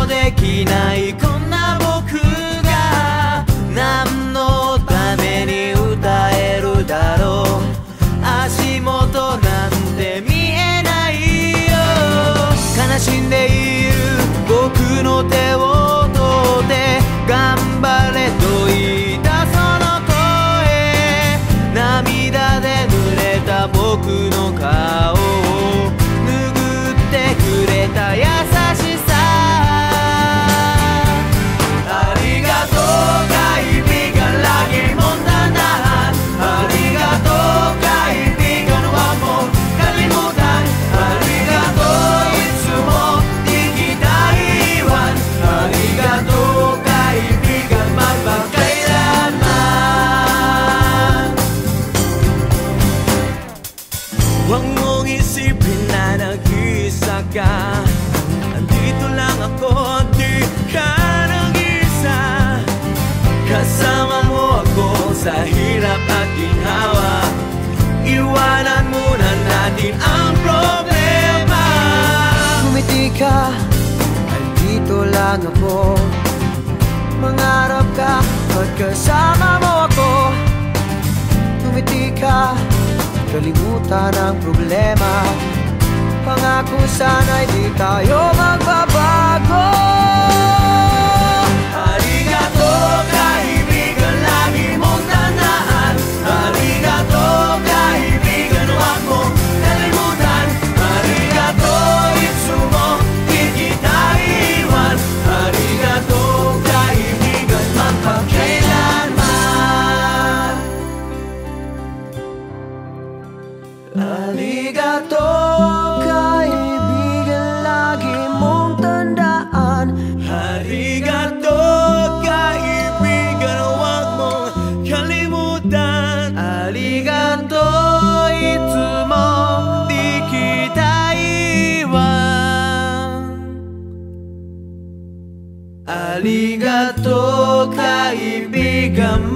できないこんな僕が何のために歌えるだろう。足元なんて見えないよ。悲しんでいる僕の手を取って頑張れと言ったその声、涙で濡れた僕の顔を拭ってくれた優しさ。ありがとうkaibigan, lagi mong tandaan. ありがとうkaibigan, huwag mong kalimutan. ありがとういつもdi kita iwan. ありがとうkaibigan, magpakailanman. Huwag mong isipin na nag-iisa ka. Andito lang ako, di ka nag-iisa. Kasama mo ako sa hirap at ginhawa. Iwanan muna natin ang problema. Ngumiti ka, andito lang ako. Mangarap ka, magkasama mo ako. Ngumiti ka, kalimutan ang problema. Pangako sana'y di tayo magbabago. Arigato kaibigan, lagi mong tandaan. Arigato kaibigan, huwag mong kalimutan. Arigato itsumo, di kita iwan. Arigato kaibigan, magpakailanman. Arigato kaibigan, lagi mong tandaan. Arigato kaibigan, huwag mong kalimutan. Arigato itsumo di kita iwan. Arigato kaibigan,